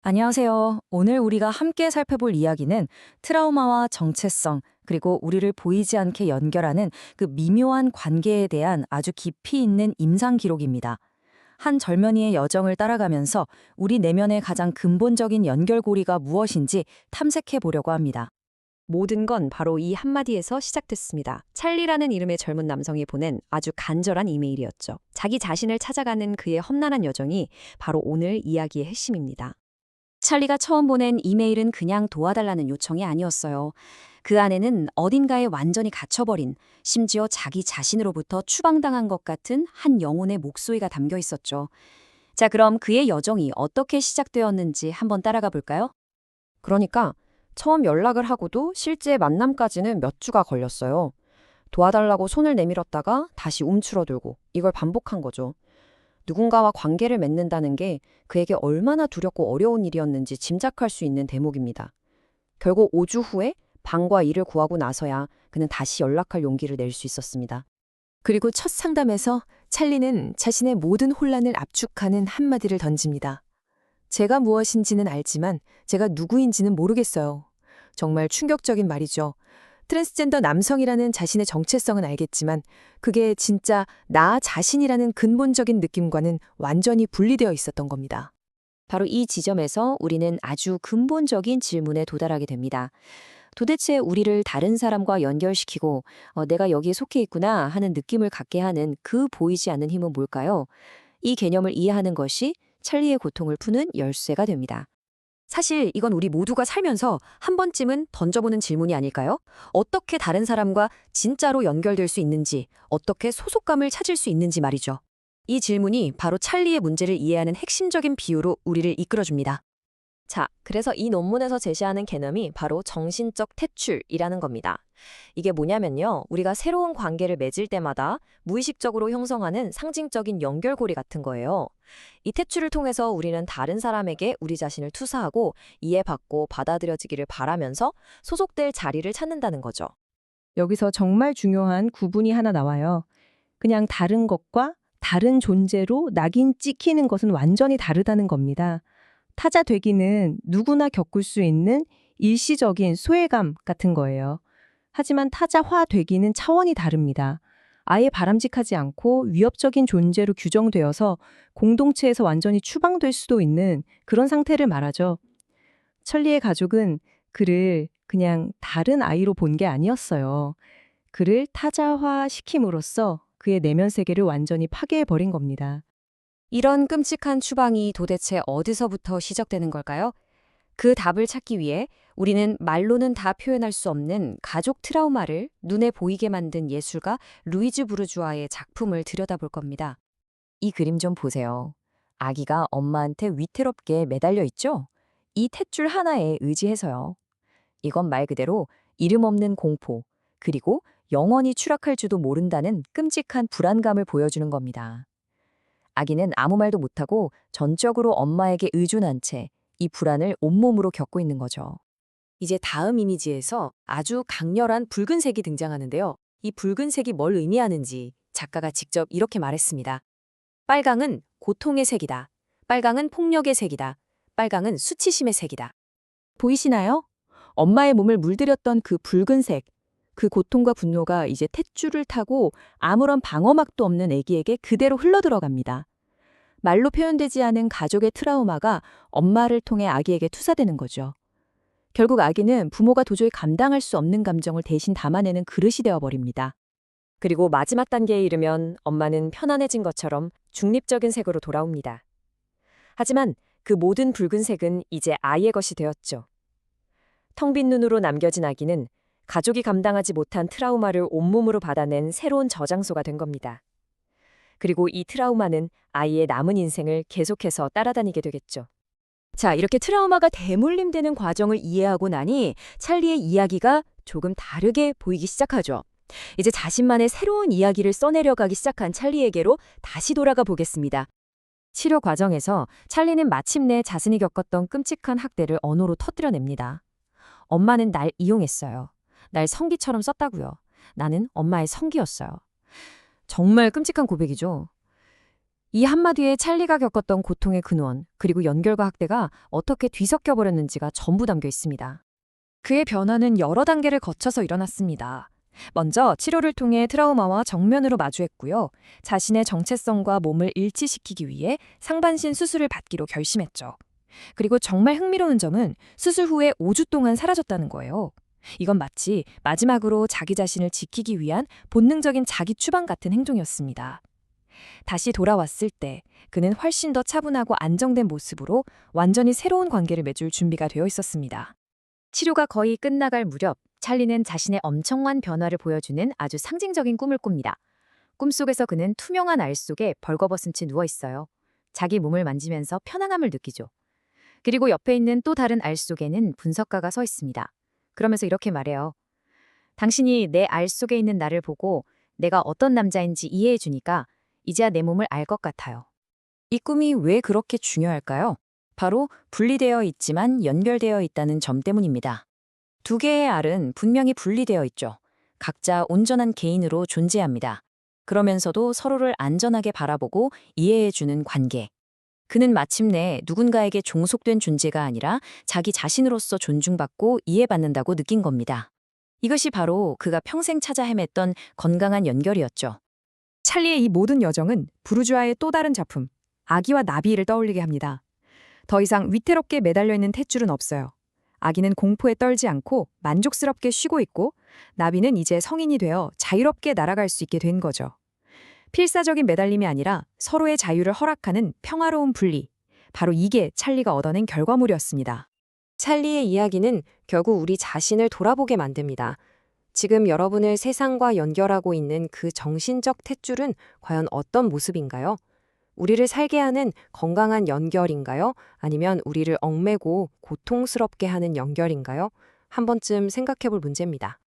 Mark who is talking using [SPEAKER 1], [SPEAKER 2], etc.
[SPEAKER 1] 안녕하세요. 오늘 우리가 함께 살펴볼 이야기는 트라우마와 정체성, 그리고 우리를 보이지 않게 연결하는 그 미묘한 관계에 대한 아주 깊이 있는 임상 기록입니다. 한 젊은이의 여정을 따라가면서 우리 내면의 가장 근본적인 연결고리가 무엇인지 탐색해 보려고 합니다.
[SPEAKER 2] 모든 건 바로 이 한마디에서 시작됐습니다. 찰리라는 이름의 젊은 남성이 보낸 아주 간절한 이메일이었죠. 자기 자신을 찾아가는 그의 험난한 여정이 바로 오늘 이야기의 핵심입니다.
[SPEAKER 1] 찰리가 처음 보낸 이메일은 그냥 도와달라는 요청이 아니었어요. 그 안에는 어딘가에 완전히 갇혀버린, 심지어 자기 자신으로부터 추방당한 것 같은 한 영혼의 목소리가 담겨 있었죠. 자, 그럼 그의 여정이 어떻게 시작되었는지 한번 따라가 볼까요?
[SPEAKER 2] 그러니까 처음 연락을 하고도 실제 만남까지는 몇 주가 걸렸어요. 도와달라고 손을 내밀었다가 다시 움츠러들고 이걸 반복한 거죠. 누군가와 관계를 맺는다는 게 그에게 얼마나 두렵고 어려운 일이었는지 짐작할 수 있는 대목입니다. 결국 5주 후에 방과 일을 구하고 나서야 그는 다시 연락할 용기를 낼 수 있었습니다.
[SPEAKER 3] 그리고 첫 상담에서 찰리는 자신의 모든 혼란을 압축하는 한마디를 던집니다. 제가 무엇인지는 알지만 제가 누구인지는 모르겠어요. 정말 충격적인 말이죠. 트랜스젠더 남성이라는 자신의 정체성은 알겠지만 그게 진짜 나 자신이라는 근본적인 느낌과는 완전히 분리되어 있었던 겁니다.
[SPEAKER 1] 바로 이 지점에서 우리는 아주 근본적인 질문에 도달하게 됩니다. 도대체 우리를 다른 사람과 연결시키고 내가 여기에 속해 있구나 하는 느낌을 갖게 하는 그 보이지 않는 힘은 뭘까요? 이 개념을 이해하는 것이 찰리의 고통을 푸는 열쇠가 됩니다. 사실 이건 우리 모두가 살면서 한 번쯤은 던져보는 질문이 아닐까요? 어떻게 다른 사람과 진짜로 연결될 수 있는지, 어떻게 소속감을 찾을 수 있는지 말이죠. 이 질문이 바로 찰리의 문제를 이해하는 핵심적인 비유로 우리를 이끌어줍니다.
[SPEAKER 2] 자, 그래서 이 논문에서 제시하는 개념이 바로 정신적 퇴출이라는 겁니다. 이게 뭐냐면요. 우리가 새로운 관계를 맺을 때마다 무의식적으로 형성하는 상징적인 연결고리 같은 거예요. 이 퇴출을 통해서 우리는 다른 사람에게 우리 자신을 투사하고 이해받고 받아들여지기를 바라면서 소속될 자리를 찾는다는 거죠.
[SPEAKER 3] 여기서 정말 중요한 구분이 하나 나와요. 그냥 다른 것과 다른 존재로 낙인 찍히는 것은 완전히 다르다는 겁니다. 타자 되기는 누구나 겪을 수 있는 일시적인 소외감 같은 거예요. 하지만 타자화 되기는 차원이 다릅니다. 아예 바람직하지 않고 위협적인 존재로 규정되어서 공동체에서 완전히 추방될 수도 있는 그런 상태를 말하죠. 찰리의 가족은 그를 그냥 다른 아이로 본 게 아니었어요. 그를 타자화 시킴으로써 그의 내면 세계를 완전히 파괴해버린 겁니다.
[SPEAKER 1] 이런 끔찍한 추방이 도대체 어디서부터 시작되는 걸까요? 그 답을 찾기 위해 우리는 말로는 다 표현할 수 없는 가족 트라우마를 눈에 보이게 만든 예술가 루이즈 부르주아의 작품을 들여다볼 겁니다. 이 그림 좀 보세요. 아기가 엄마한테 위태롭게 매달려 있죠? 이 탯줄 하나에 의지해서요. 이건 말 그대로 이름 없는 공포, 그리고 영원히 추락할지도 모른다는 끔찍한 불안감을 보여주는 겁니다. 아기는 아무 말도 못하고 전적으로 엄마에게 의존한 채 이 불안을 온몸으로 겪고 있는 거죠. 이제 다음 이미지에서 아주 강렬한 붉은색이 등장하는데요. 이 붉은색이 뭘 의미하는지 작가가 직접 이렇게 말했습니다. 빨강은 고통의 색이다. 빨강은 폭력의 색이다. 빨강은 수치심의 색이다. 보이시나요? 엄마의 몸을 물들였던 그 붉은색, 그 고통과 분노가 이제 탯줄을 타고 아무런 방어막도 없는 아기에게 그대로 흘러들어갑니다. 말로 표현되지 않은 가족의 트라우마가 엄마를 통해 아기에게 투사되는 거죠. 결국 아기는 부모가 도저히 감당할 수 없는 감정을 대신 담아내는 그릇이 되어버립니다. 그리고 마지막 단계에 이르면 엄마는 편안해진 것처럼 중립적인 색으로 돌아옵니다. 하지만 그 모든 붉은색은 이제 아이의 것이 되었죠. 텅 빈 눈으로 남겨진 아기는 가족이 감당하지 못한 트라우마를 온몸으로 받아낸 새로운 저장소가 된 겁니다. 그리고 이 트라우마는 아이의 남은 인생을 계속해서 따라다니게 되겠죠. 자, 이렇게 트라우마가 대물림되는 과정을 이해하고 나니 찰리의 이야기가 조금 다르게 보이기 시작하죠. 이제 자신만의 새로운 이야기를 써내려가기 시작한 찰리에게로 다시 돌아가 보겠습니다. 치료 과정에서 찰리는 마침내 자신이 겪었던 끔찍한 학대를 언어로 터뜨려냅니다. 엄마는 날 이용했어요. 날 성기처럼 썼다고요. 나는 엄마의 성기였어요. 정말 끔찍한 고백이죠. 이 한마디에 찰리가 겪었던 고통의 근원, 그리고 연결과 학대가 어떻게 뒤섞여 버렸는지가 전부 담겨 있습니다. 그의 변화는 여러 단계를 거쳐서 일어났습니다. 먼저 치료를 통해 트라우마와 정면으로 마주했고요. 자신의 정체성과 몸을 일치시키기 위해 상반신 수술을 받기로 결심했죠. 그리고 정말 흥미로운 점은 수술 후에 5주 동안 사라졌다는 거예요. 이건 마치 마지막으로 자기 자신을 지키기 위한 본능적인 자기 추방 같은 행동이었습니다. 다시 돌아왔을 때 그는 훨씬 더 차분하고 안정된 모습으로 완전히 새로운 관계를 맺을 준비가 되어 있었습니다. 치료가 거의 끝나갈 무렵 찰리는 자신의 엄청난 변화를 보여주는 아주 상징적인 꿈을 꿉니다. 꿈속에서 그는 투명한 알 속에 벌거벗은 채 누워 있어요. 자기 몸을 만지면서 편안함을 느끼죠. 그리고 옆에 있는 또 다른 알 속에는 분석가가 서 있습니다. 그러면서 이렇게 말해요. 당신이 내 알 속에 있는 나를 보고 내가 어떤 남자인지 이해해 주니까 이제야 내 몸을 알 것 같아요. 이 꿈이 왜 그렇게 중요할까요? 바로 분리되어 있지만 연결되어 있다는 점 때문입니다. 두 개의 알은 분명히 분리되어 있죠. 각자 온전한 개인으로 존재합니다. 그러면서도 서로를 안전하게 바라보고 이해해주는 관계. 그는 마침내 누군가에게 종속된 존재가 아니라 자기 자신으로서 존중받고 이해받는다고 느낀 겁니다. 이것이 바로 그가 평생 찾아 헤맸던 건강한 연결이었죠. 찰리의 이 모든 여정은 부르주아의 또 다른 작품, 아기와 나비를 떠올리게 합니다. 더 이상 위태롭게 매달려 있는 탯줄은 없어요. 아기는 공포에 떨지 않고 만족스럽게 쉬고 있고 나비는 이제 성인이 되어 자유롭게 날아갈 수 있게 된 거죠. 필사적인 매달림이 아니라 서로의 자유를 허락하는 평화로운 분리. 바로 이게 찰리가 얻어낸 결과물이었습니다.
[SPEAKER 2] 찰리의 이야기는 결국 우리 자신을 돌아보게 만듭니다. 지금 여러분을 세상과 연결하고 있는 그 정신적 탯줄은 과연 어떤 모습인가요? 우리를 살게 하는 건강한 연결인가요? 아니면 우리를 얽매고 고통스럽게 하는 연결인가요? 한 번쯤 생각해 볼 문제입니다.